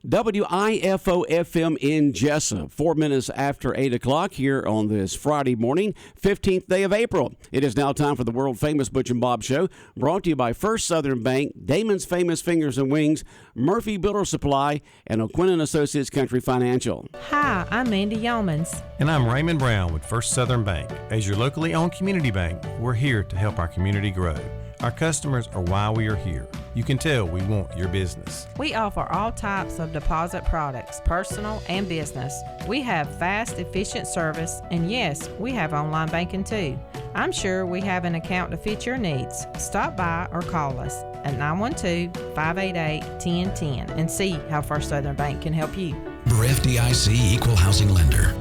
WIFO-FM in Jessup, 4 minutes after 8 o'clock here on this Friday morning, 15th day of April. It is now time for the world-famous Butch and Bob Show, brought to you by First Southern Bank, Damon's Famous Fingers and Wings, Murphy Builder Supply, and O'Quinn & Associates Country Financial. Hi, I'm Mandy Yeomans. And I'm Raymond Brown with First Southern Bank. As your locally owned community bank, we're here to help our community grow. Our customers are why we are here. You can tell we want your business. We offer all types of deposit products, personal and business. We have fast, efficient service, and yes, we have online banking too. I'm sure we have an account to fit your needs. Stop by or call us at 912-588-1010 and see how First Southern Bank can help you. We're FDIC Equal Housing Lender.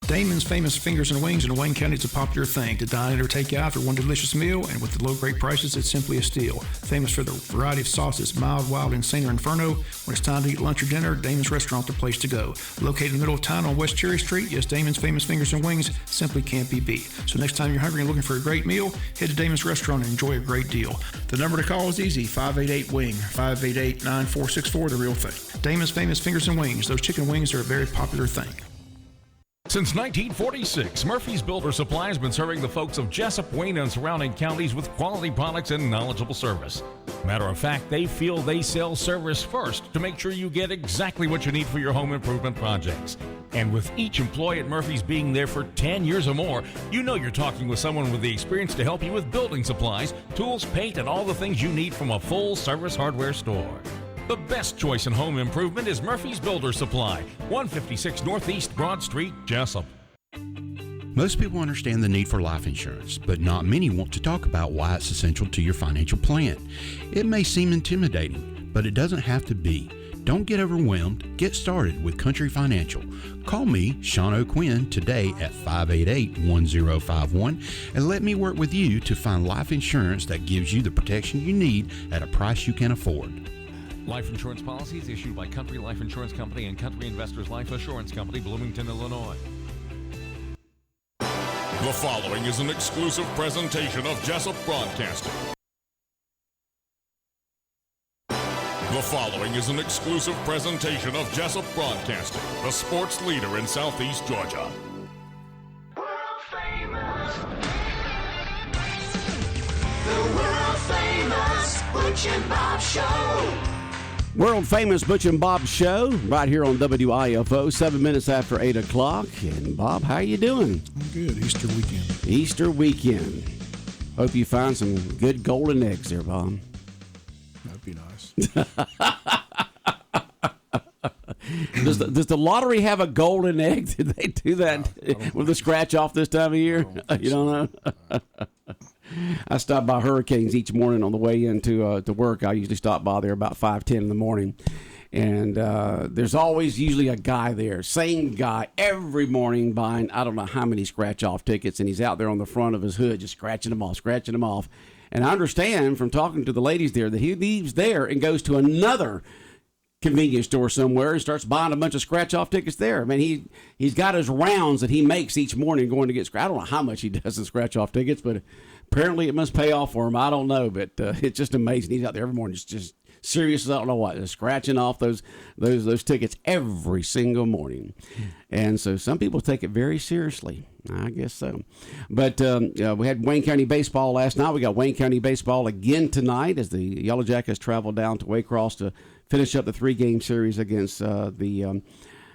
Damon's Famous Fingers and Wings in Wayne County is a popular thing. To dine in or take out for one delicious meal, and with the low great prices, it's simply a steal. Famous for the variety of sauces, mild, wild, insane, or inferno. When it's time to eat lunch or dinner, Damon's Restaurant is the place to go. Located in the middle of town on West Cherry Street, yes, Damon's Famous Fingers and Wings simply can't be beat. So next time you're hungry and looking for a great meal, head to Damon's Restaurant and enjoy a great deal. The number to call is easy, 588-WING, 588-9464, the real thing. Damon's Famous Fingers and Wings. Those chicken wings are a very popular thing. Since 1946, Murphy's Builder Supply has been serving the folks of Jessup, Wayne, and surrounding counties with quality products and knowledgeable service. Matter of fact, they feel they sell service first to make sure you get exactly what you need for your home improvement projects. And with each employee at Murphy's being there for 10 years or more, you know you're talking with someone with the experience to help you with building supplies, tools, paint, and all the things you need from a full-service hardware store. The best choice in home improvement is Murphy's Builder Supply, 156 Northeast Broad Street, Jessup. Most people understand the need for life insurance, but not many want to talk about why it's essential to your financial plan. It may seem intimidating, but it doesn't have to be. Don't get overwhelmed. Get started with Country Financial. Call me, Sean O'Quinn, today at 588-1051 and let me work with you to find life insurance that gives you the protection you need at a price you can afford. Life insurance policies issued by Country Life Insurance Company and Country Investors Life Assurance Company, Bloomington, Illinois. The following is an exclusive presentation of Jessup Broadcasting. The following is an exclusive presentation of Jessup Broadcasting, the sports leader in Southeast Georgia. World famous. The world famous Butch and Bob Show. World famous Butch and Bob Show, right here on WIFO, 7 minutes after 8 o'clock. And Bob, how you doing? I'm good. Easter weekend. Easter weekend. Hope you find some good golden eggs there, Bob. That'd be nice. Does the lottery have a golden egg? Did they do that with the scratch off this time of year? You don't know? I stop by Hurricanes each morning on the way into to work. I usually stop by there about 5:10 in the morning. And there's always usually a guy there, same guy, every morning buying I don't know how many scratch-off tickets, and he's out there on the front of his hood just scratching them off. And I understand from talking to the ladies there that he leaves there and goes to another convenience store somewhere and starts buying a bunch of scratch-off tickets there. I mean, he's got his rounds that he makes each morning going to get scratch. I don't know how much he does in scratch-off tickets, but apparently it must pay off for him. I don't know, but it's just amazing. He's out there every morning just serious as I don't know what, just scratching off those tickets every single morning. And so some people take it very seriously. I guess so. But we had Wayne County baseball last night. We got Wayne County baseball again tonight as the Yellow Jackets travel down to Waycross to finish up the 3-game series against the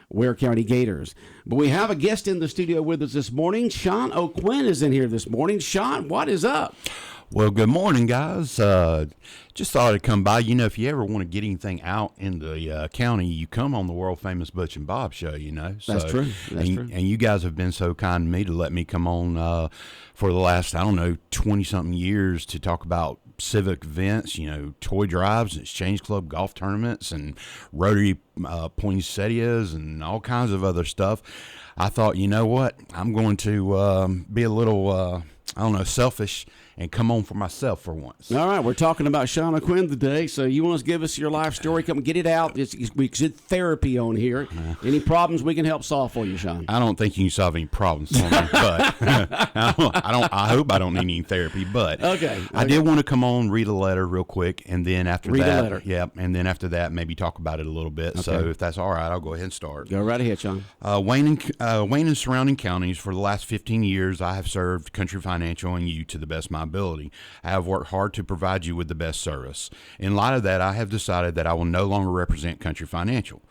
Ware County Gators. But we have a guest in the studio with us this morning. Sean O'Quinn is in here this morning. Sean, what is up? Well, good morning, guys. Just thought I'd come by. You know, if you ever want to get anything out in the county, you come on the world-famous Butch and Bob Show, you know. So, That's true. And you guys have been so kind to me to let me come on for the last, 20-something years to talk about civic events, toy drives, exchange club golf tournaments, and Rotary poinsettias and all kinds of other stuff. I thought, you know what, I'm going to be a little, selfish and come on for myself for once. All right, we're talking about Sean O'Quinn today, so you want to give us your life story? Come get it out. We did therapy on here. Any problems we can help solve for you, Sean? I don't think you can solve any problems for me, but I hope I don't need any therapy. But okay. I did want to come on, read a letter real quick, and then after read that, a letter. Yeah, and then after that, maybe talk about it a little bit. Okay. So if that's all right, I'll go ahead and start. Go right ahead, Sean. Wayne and surrounding counties, for the last 15 years, I have served Country Financial and you to the best of my ability. I have worked hard to provide you with the best service. In light of that, I have decided that I will no longer represent Country Financial.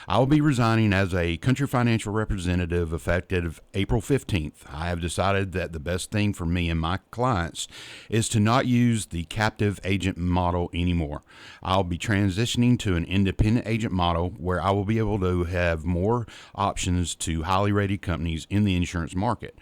I will be resigning as a Country Financial representative effective April 15th. I have decided that the best thing for me and my clients is to not use the captive agent model anymore. I'll be transitioning to an independent agent model where I will be able to have more options to highly rated companies in the insurance market.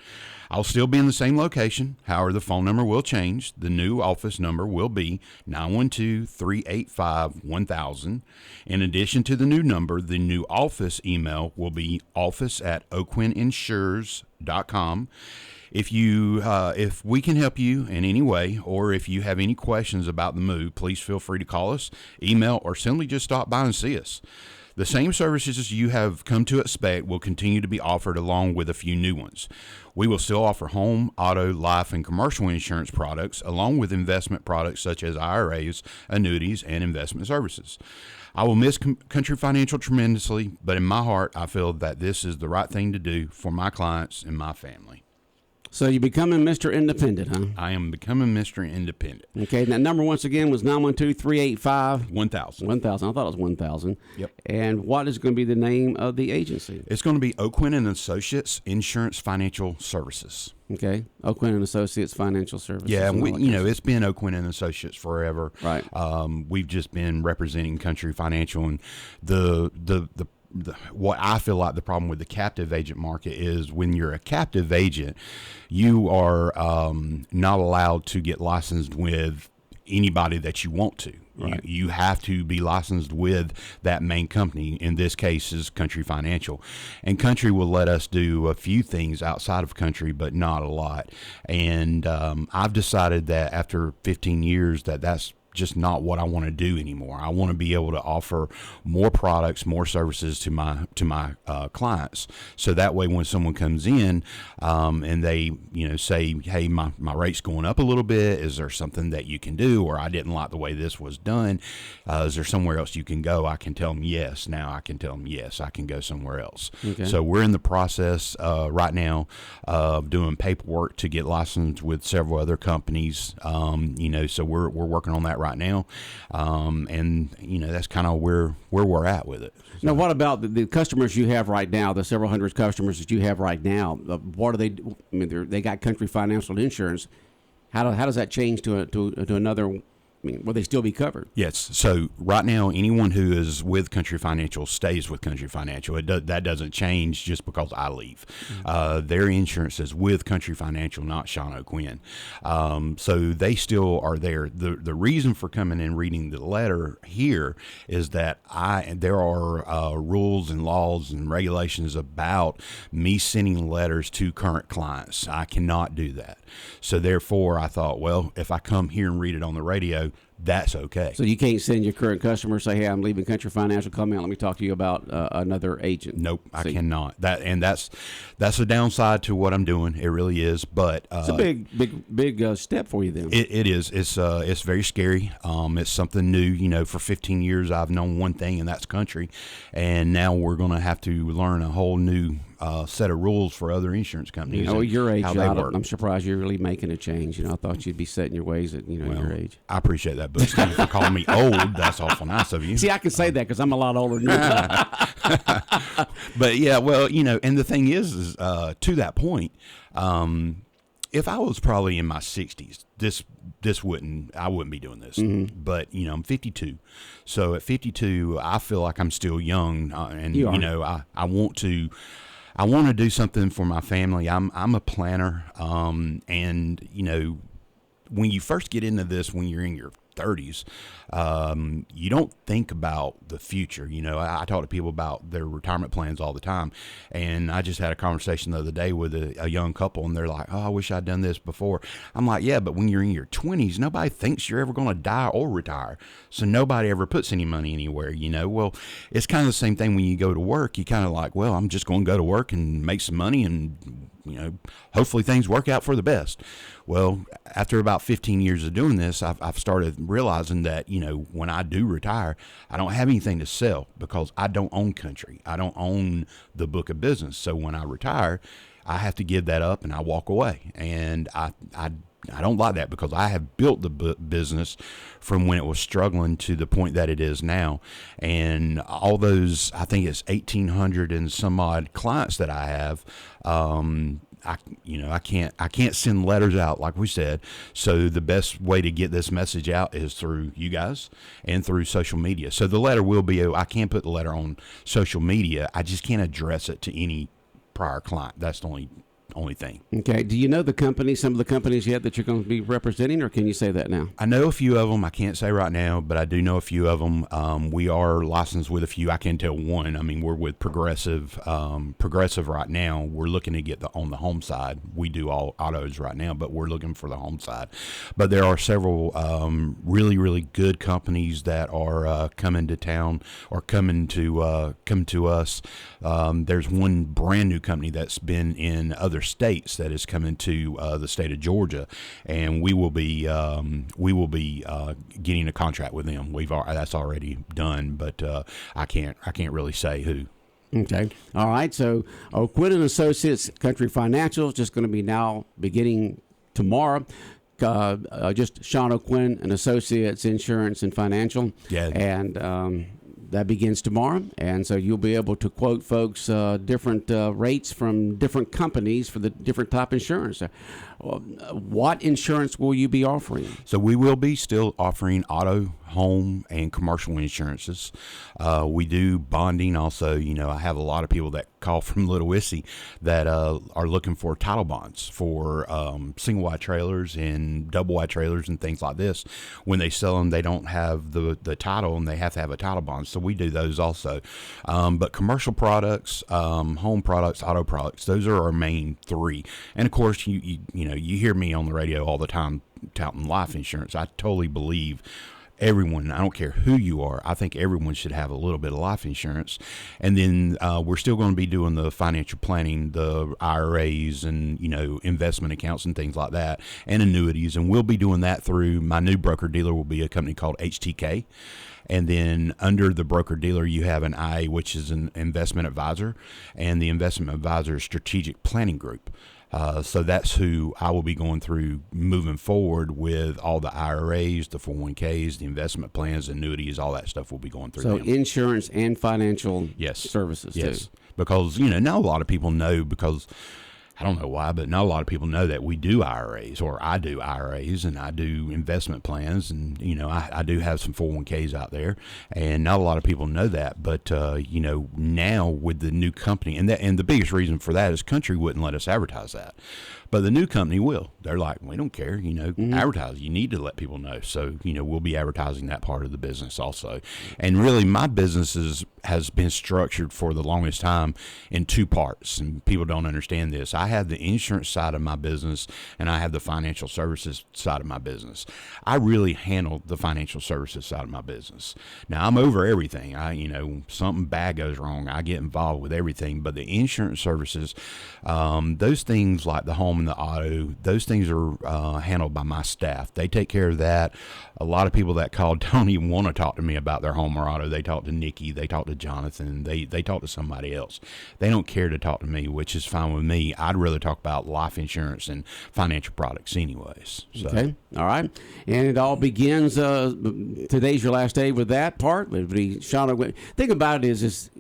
I'll still be in the same location. However, the phone number will change. The new office number will be 912-385-1000. In addition to the new number, the new office email will be office@oquinnInsures.com. If we can help you in any way, or if you have any questions about the move, please feel free to call us, email, or simply just stop by and see us. The same services you have come to expect will continue to be offered along with a few new ones. We will still offer home, auto, life, and commercial insurance products along with investment products such as IRAs, annuities, and investment services. I will miss Country Financial tremendously, but in my heart, I feel that this is the right thing to do for my clients and my family. So you're becoming Mr. Independent, huh? I am becoming Mr. Independent. Okay, and that number once again was 912-385-1000. 1000. I thought it was 1000. Yep. And what is going to be the name of the agency? It's going to be O'Quinn and Associates Insurance Financial Services. Okay, O'Quinn and Associates Financial Services. Yeah, and it's been O'Quinn and Associates forever. Right. We've just been representing Country Financial, and what I feel like the problem with the captive agent market is when you're a captive agent, you are not allowed to get licensed with anybody that you want to. Right. You have to be licensed with that main company. In this case is Country Financial, and Country will let us do a few things outside of Country, but not a lot. And I've decided that after 15 years that's just not what I want to do anymore. I want to be able to offer more products, more services to my clients. So that way, when someone comes in and they say, "Hey, my rate's going up a little bit. Is there something that you can do?" Or, "I didn't like the way this was done. Is there somewhere else you can go?" I can tell them yes. Now I can tell them yes. I can go somewhere else. Okay. So we're in the process right now of doing paperwork to get licensed with several other companies. So we're working on that right now, and that's kind of where we're at with it. So. Now, what about the customers you have right now? The several hundred customers that you have right now. What are they? I mean, they got Country Financial Insurance. How does that change to another? I mean, will they still be covered? Yes. So right now, anyone who is with Country Financial stays with Country Financial. That doesn't change just because I leave. Mm-hmm. Their insurance is with Country Financial, not Sean O'Quinn. So they still are there. The reason for coming and reading the letter here is that there are rules and laws and regulations about me sending letters to current clients. I cannot do that. So therefore, I thought, well, if I come here and read it on the radio, that's okay. So you can't send your current customer, say, "Hey, I'm leaving Country Financial. Come in, let me talk to you about another agent." Nope, I cannot. That's a downside to what I'm doing. It really is. But it's a big step for you then. It is. It's very scary. It's something new. For 15 years I've known one thing, and that's country, and now we're going to have to learn a whole new set of rules for other insurance companies. Your age, how they work. I'm surprised you're really making a change. I thought you'd be set in your ways at your age. I appreciate that, Butch. Thank you for calling me old. That's awful nice of you. See, I can say that because I'm a lot older than you. But yeah, well, and the thing is to that point, if I was probably in my 60s, I wouldn't be doing this. Mm-hmm. But I'm 52, so at 52, I feel like I'm still young, and I want to. I want to do something for my family. I'm a planner, and when you first get into this, when you're in your 30s, you don't think about the future. You know, I talk to people about their retirement plans all the time, and I just had a conversation the other day with a young couple, and they're like, oh, I wish I'd done this before. I'm like, yeah, but when you're in your 20s, nobody thinks you're ever going to die or retire, so nobody ever puts any money anywhere, you know. Well, it's kind of the same thing when you go to work. You kind of like, well, I'm just going to go to work and make some money, and you know, hopefully things work out for the best. Well, after about 15 years of doing this, I've started realizing that, you know, when I do retire, I don't have anything to sell because I don't own country. I don't own the book of business. So when I retire, I have to give that up and I walk away. And I don't like that because I have built the business from when it was struggling to the point that it is now. And all those, I think it's 1,800 and some odd clients that I have, I can't send letters out like we said. So the best way to get this message out is through you guys and through social media. So the letter will be, I can put the letter on social media. I just can't address it to any prior client. That's the only thing. Okay. Do you know some of the companies yet that you're going to be representing, or can you say that now? I know a few of them. I can't say right now, but I do know a few of them. We are licensed with a few. I can tell one. I mean, we're with Progressive. Progressive right now. We're looking to get on the home side. We do all autos right now, but we're looking for the home side. But there are several really, really good companies that are coming to town or coming to us. There's one brand new company that's been in other states that is coming to the state of Georgia, and we will be getting a contract with them. That's already done, but I can't really say who. Okay. All right. So Quinn and Associates Country Financial is just going to be now beginning tomorrow. Just Sean O'Quinn and Associates Insurance and Financial. Yeah. And that begins tomorrow, and so you'll be able to quote folks different rates from different companies for the different type insurance. What insurance will you be offering? So we will be still offering auto, home, and commercial insurances. We do bonding also. You know, I have a lot of people that call from Little Wissy that are looking for title bonds for single wide trailers and double wide trailers and things like this. When they sell them, they don't have the title, and they have to have a title bond. So we do those also. But commercial products, home products, auto products, those are our main three. And of course, you know, you hear me on the radio all the time touting life insurance. I totally believe everyone, I don't care who you are, I think everyone should have a little bit of life insurance. And then we're still going to be doing the financial planning, the IRAs and, you know, investment accounts and things like that, and annuities. And we'll be doing that through my new broker dealer will be a company called HTK. And then under the broker dealer, you have an IA, which is an investment advisor, and the investment advisor is strategic planning group. So that's who I will be going through moving forward with all the IRAs, the 401ks, the investment plans, annuities, all that stuff will be going through. So them. Insurance and financial services yes. too. Because, you know, not a lot of people know, because I don't know why, but not a lot of people know that we do IRAs, or I do IRAs, and I do investment plans, and, you know, I do have some 401ks out there, and not a lot of people know that. But, you know, now with the new company, and the biggest reason for that is Country wouldn't let us advertise that. But the new company will. They're like, we don't care, you know, advertise. You need to let people know. So, you know, we'll be advertising that part of the business also. And really, my business has been structured for the longest time in two parts, and people don't understand this. I have the insurance side of my business, and I have the financial services side of my business. I really handle the financial services side of my business. Now, I'm over everything. You know, something bad goes wrong, I get involved with everything. But the insurance services, those things like the home and the auto, those things are handled by my staff. They take care of that. A lot of people that call don't even want to talk to me about their home or auto. They talk to Nikki, they talk to Jonathan, they talk to somebody else. They don't care to talk to me, which is fine with me. I'd rather talk about life insurance and financial products anyways. So. Okay. All right. And it all begins, today's your last day with that part. Think about it is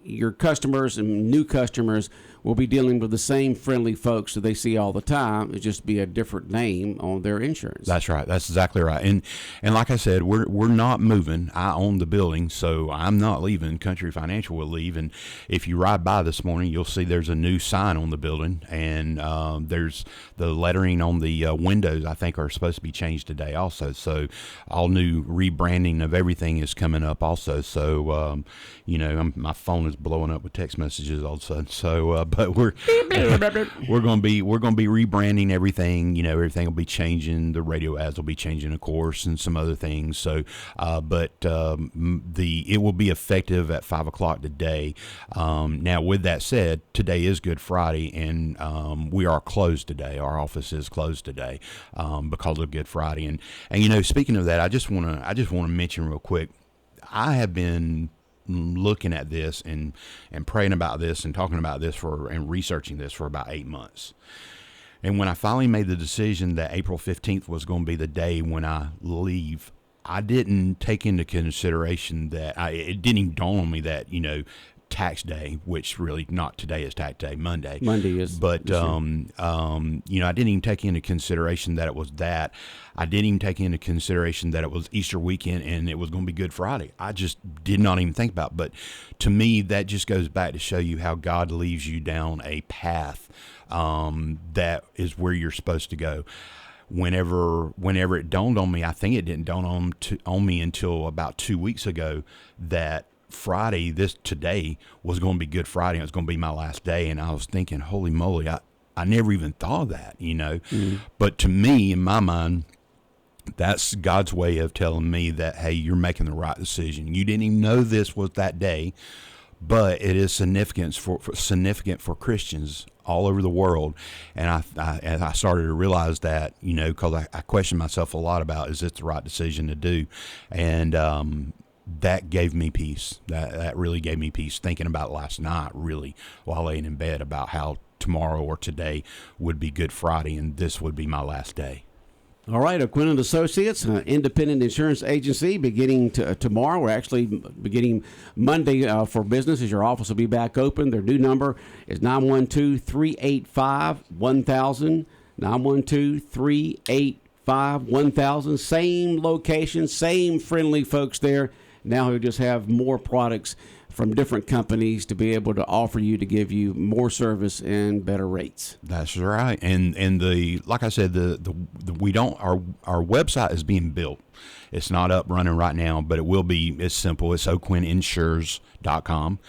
your customers and new customers will be dealing with the same friendly folks that they see all the time. It just be a different name on their insurance. That's right. That's exactly right. And like I said, we're not moving. I own the building, so I'm not leaving. Country Financial will leave. And if you ride by this morning, you'll see there's a new sign on the building, and there's the lettering on the windows, I think, are supposed to be changed today also. So all new rebranding of everything is coming up also. So, my phone is blowing up with text messages all of a sudden. So, but we're going to be rebranding everything. Everything will be changing. The radio ads will be changing, of course, and some other things. So, it will be effective at 5:00 today. Now, with that said, today is Good Friday, and we are closed today. Our office is closed today because of Good Friday. And speaking of that, I just want to mention real quick. I have been looking at this and praying about this and talking about this and researching this for about 8 months. And when I finally made the decision that April 15th was going to be the day when I leave, I didn't take into consideration that it didn't even dawn on me that, tax day, which really not today is tax day, Monday is. But, I didn't even take into consideration that it was that. I didn't even take into consideration that it was Easter weekend and it was going to be Good Friday. I just did not even think about it. But to me, that just goes back to show you how God leads you down a path that is where you're supposed to go. Whenever it dawned on me, I think it didn't dawn on me until about 2 weeks ago that Friday, today was going to be Good Friday. And it was going to be my last day. And I was thinking, holy moly, I never even thought of that, Mm-hmm. But to me, in my mind, that's God's way of telling me that, hey, you're making the right decision. You didn't even know this was that day, but it is significant for Christians all over the world. And I started to realize that, because I questioned myself a lot about, is it the right decision to do? And that gave me peace. That really gave me peace, thinking about last night, really, while laying in bed, about how tomorrow or today would be Good Friday and this would be my last day. All right, O'Quinn & Associates, an independent insurance agency, beginning tomorrow. We're actually beginning Monday for business, as your office will be back open. Their new number is 912-385-1000, 912-385-1000. Same location, same friendly folks there. Now we just have more products from different companies to be able to offer you, to give you more service and better rates. That's right. And like I said, our website is being built. It's not up running right now, but it will be. It's simple. It's oaquinnInsures.com.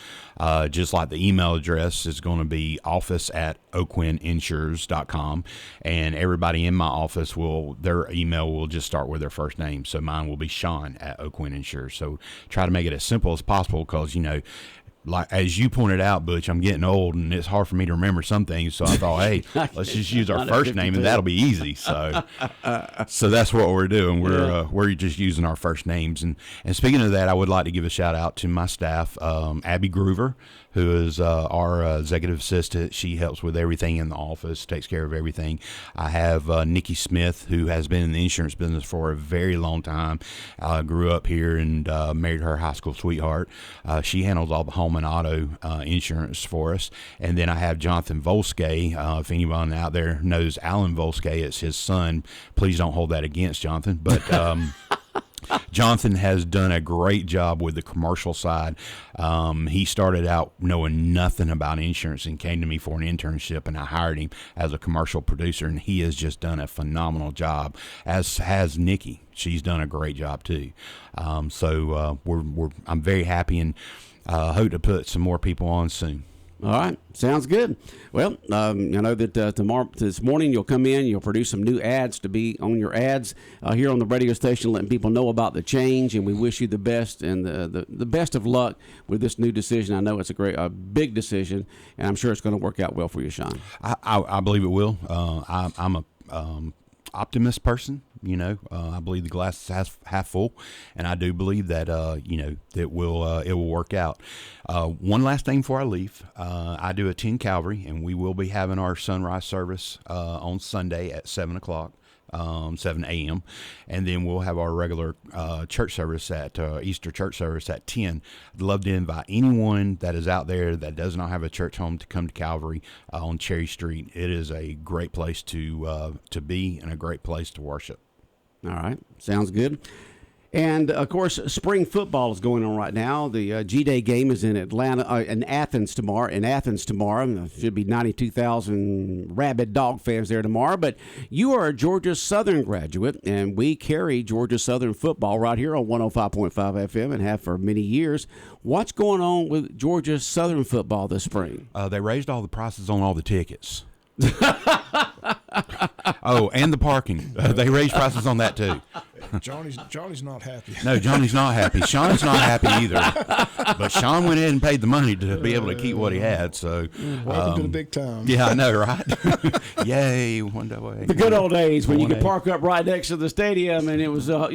Just like the email address is going to be office@oaquinnInsures.com. And everybody in my office their email will just start with their first name. So mine will be Sean at O'Quinn Insures. So try to make it as simple as possible because, like as you pointed out, Butch, I'm getting old and it's hard for me to remember some things. So I thought, hey, let's just use our first name and that'll be easy. So that's what we're doing. We're just using our first names. And speaking of that, I would like to give a shout out to my staff, Abby Groover, who is our executive assistant. She helps with everything in the office, takes care of everything. I have Nikki Smith, who has been in the insurance business for a very long time. Grew up here and married her high school sweetheart. She handles all the home and auto insurance for us. And then I have Jonathan Volskay. If anyone out there knows Alan Volskay, it's his son. Please don't hold that against Jonathan. But Jonathan has done a great job with the commercial side. He started out knowing nothing about insurance and came to me for an internship, and I hired him as a commercial producer, and he has just done a phenomenal job, as has Nikki. She's done a great job too. I'm very happy and hope to put some more people on soon. All right, sounds good. Well, I know that this morning you'll come in, you'll produce some new ads to be on your ads here on the radio station, letting people know about the change, and we wish you the best and the best of luck with this new decision. I know it's a big decision, and I'm sure it's going to work out well for you, Sean. I believe it will. I'm a optimist person. I believe the glass is half full, and I do believe that it will work out. One last thing before I leave, I do attend Calvary, and we will be having our sunrise service on Sunday at 7:00. 7 a.m., and then we'll have our regular church service at Easter church service at 10. I'd love to invite anyone that is out there that does not have a church home to come to Calvary on Cherry Street. It is a great place to be and a great place to worship. All right. Sounds good. And, of course, spring football is going on right now. The G-Day game is in Athens tomorrow. There should be 92,000 rabid dog fans there tomorrow. But you are a Georgia Southern graduate, and we carry Georgia Southern football right here on 105.5 FM and have for many years. What's going on with Georgia Southern football this spring? They raised all the prices on all the tickets. Oh, and the parking. They raised prices on that, too. Johnny's not happy. No, Johnny's not happy. Sean's not happy either. But Sean went ahead and paid the money to be able to keep what he had. So welcome to the big time. Yeah, I know, right? Yay, one day. The good old days when you could park up right next to the stadium and it was a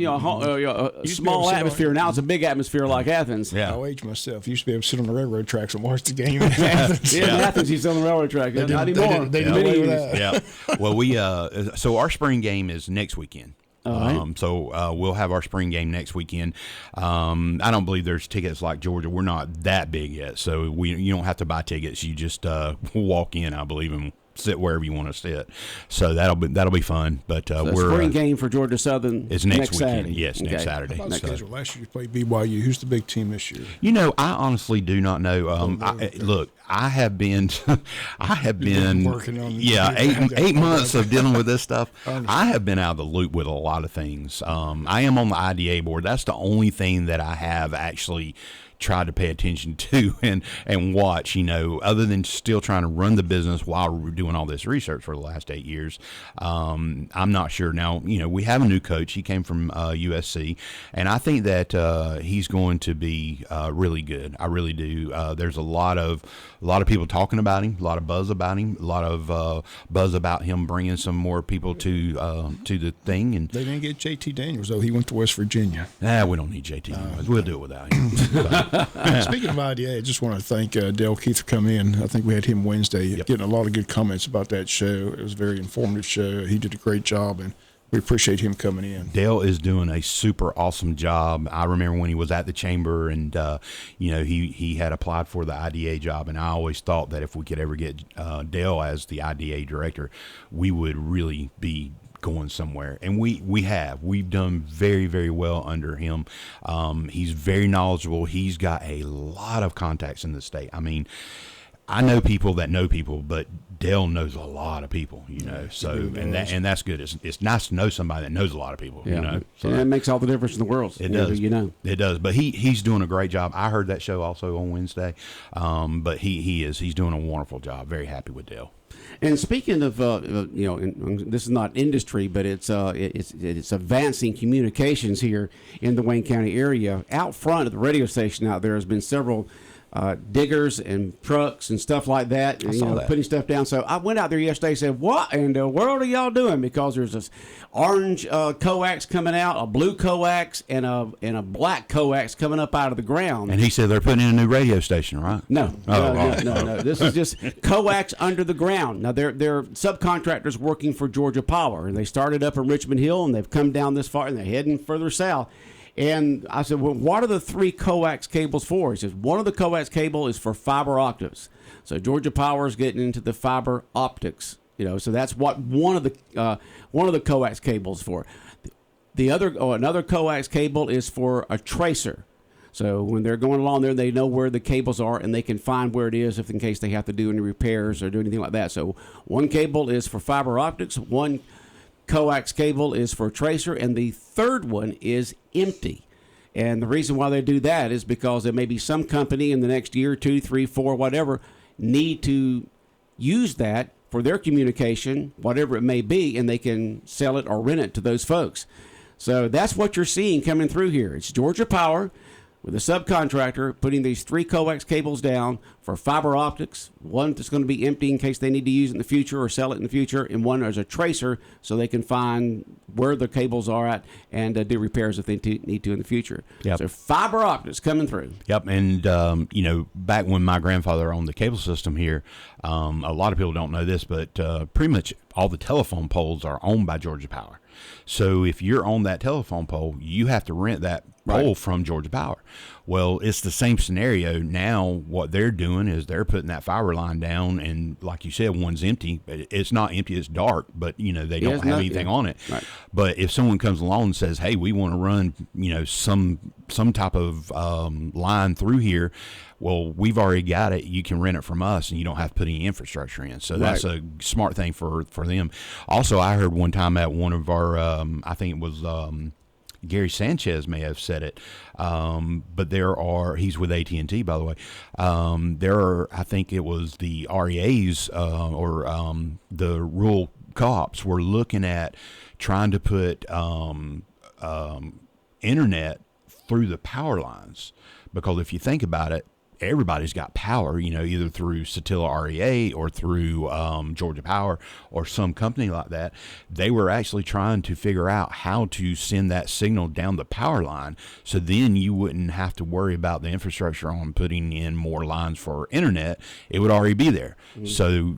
small atmosphere. Now it's a big atmosphere like Athens. Yeah. I'll age myself. Used to be able to sit on the railroad tracks and watch the game in Athens. In Athens, he's on the railroad track. Not anymore. They did away with that. Yeah. Well, so our spring game is next weekend. So we'll have our spring game next weekend. I don't believe there's tickets like Georgia. We're not that big yet, so you don't have to buy tickets. You just walk in, I believe, and sit wherever you want to sit. So that'll be fun. But so we're spring game for Georgia Southern is next weekend. Saturday. Yes, next Saturday. How about the schedule? Last year you played BYU. Who's the big team this year? I honestly do not know. Look, I have been working on 8 months of dealing with this stuff. I have been out of the loop with a lot of things. I am on the IDA board. That's the only thing that I have actually tried to pay attention to and watch, other than still trying to run the business while we're doing all this research for the last 8 years. I'm not sure now. We have a new coach. He came from USC, and I think that he's going to be really good. I really do. There's a lot of people talking about him, a lot of buzz about him, a lot of buzz about him bringing some more people to the thing. And they didn't get JT Daniels though. He went to West Virginia. We don't need JT Daniels. We'll do it without him. Speaking of IDA, I just want to thank Dale Keith for coming in. I think we had him Wednesday, getting a lot of good comments about that show. It was a very informative show. He did a great job, and we appreciate him coming in. Dale is doing a super awesome job. I remember when he was at the chamber, and he had applied for the IDA job, and I always thought that if we could ever get Dale as the IDA director, we would really be going somewhere. And we've done very, very well under him. He's very knowledgeable. He's got a lot of contacts in the state. I mean, I know people that know people, but Dale knows a lot of people, so and that's good. It's nice to know somebody that knows a lot of people, So that makes all the difference in the world. It does. It does. But he's doing a great job. I heard that show also on Wednesday. But he's doing a wonderful job. Very happy with Dale. And speaking of, this is not industry, but it's advancing communications here in the Wayne County area. Out front at the radio station out there has been several diggers and trucks and stuff like that, putting stuff down. So I went out there yesterday and said, what in the world are y'all doing? Because there's this orange coax coming out, a blue coax, and a black coax coming up out of the ground. And he said they're putting in a new radio station, right? No. This is just coax under the ground. Now, they're subcontractors working for Georgia Power, and they started up in Richmond Hill, and they've come down this far, and they're heading further south. And I said, well, what are the 3 coax cables for? He says, one of the coax cable is for fiber optics. So Georgia Power is getting into the fiber optics, so that's what one of the coax cables for. Another coax cable is for a tracer. So when they're going along there, they know where the cables are, and they can find where it is in case they have to do any repairs or do anything like that. So one cable is for fiber optics, one coax cable is for tracer, and the third one is empty. And the reason why they do that is because there may be some company in the next year, 2, 3, 4, whatever, need to use that for their communication, whatever it may be, and they can sell it or rent it to those folks. So that's what you're seeing coming through here. It's Georgia Power with a subcontractor putting these 3 coax cables down for fiber optics, one that's going to be empty in case they need to use it in the future or sell it in the future, and one as a tracer so they can find where the cables are at and do repairs if they need to in the future. Yep. So fiber optics coming through. Yep, and back when my grandfather owned the cable system here, a lot of people don't know this, but pretty much all the telephone poles are owned by Georgia Power. So if you're on that telephone pole, you have to rent that pole from Georgia Power. Well, it's the same scenario now. What they're doing is they're putting that fiber line down, and like you said, one's empty. It's not empty; it's dark, but they don't have anything on it. Right. But if someone comes along and says, "Hey, we want to run, some type of line through here," well, we've already got it. You can rent it from us, and you don't have to put any infrastructure in. So that's a smart thing for them. Also, I heard one time at one of our, I think it was. Gary Sanchez may have said it, but he's with AT&T, by the way. I think it was the REAs or the rural co-ops were looking at trying to put internet through the power lines, because if you think about it, everybody's got power, either through Satilla REA or through Georgia Power or some company like that. They were actually trying to figure out how to send that signal down the power line, so then you wouldn't have to worry about the infrastructure on putting in more lines for internet. It would already be there. Mm-hmm. So,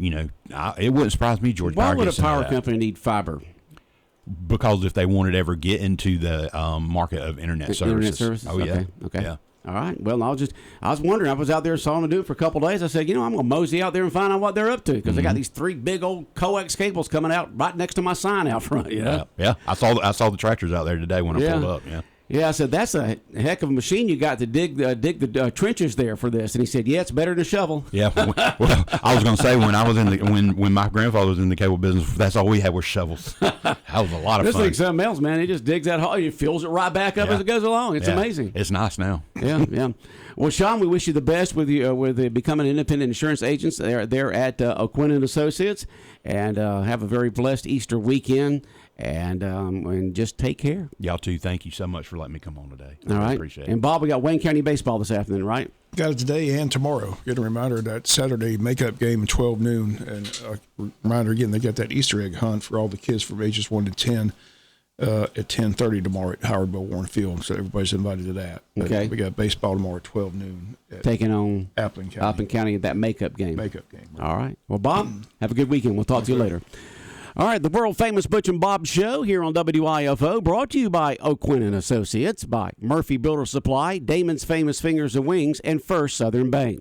it wouldn't surprise me Georgia Power. Why would a power company need fiber? Because if they wanted to ever get into the market of internet services. Internet services? Oh, yeah. Okay. Yeah. All right. Well, I was wondering. I was out there, saw them do it for a couple of days. I said, I'm going to mosey out there and find out what they're up to, because they got these 3 big old coax cables coming out right next to my sign out front. Yeah. I saw the tractors out there today when I pulled up. Yeah. Yeah, I said, that's a heck of a machine you got to dig the trenches there for this. And he said, yeah, it's better than a shovel. Yeah. Well, I was going to say, when I was when my grandfather was in the cable business, that's all we had was shovels. That was a lot of fun. This thing's something else, man. He just digs that hole. He fills it right back up as it goes along. It's amazing. It's nice now. Yeah. Well, Sean, we wish you the best with becoming independent insurance agents. They're at O'Quinn and Associates, and have a very blessed Easter weekend. And just take care. Y'all too. Thank you so much for letting me come on today. All right. Appreciate it. And Bob, we got Wayne County baseball this afternoon, right? Got it today and tomorrow. Get a reminder that Saturday makeup game at 12 noon. And a reminder again, they got that Easter egg hunt for all the kids from ages 1 to 10 at 10:30 tomorrow at Howard Bill Warren Field. So everybody's invited to that. Okay. We got baseball tomorrow at 12 noon. Taking on Appling County at that makeup game. Right. All right. Well, Bob, have a good weekend. We'll talk to you later. All right, the world-famous Butch and Bob Show here on WIFO, brought to you by O'Quinn and Associates, by Murphy Builder Supply, Damon's Famous Fingers and Wings, and First Southern Bank.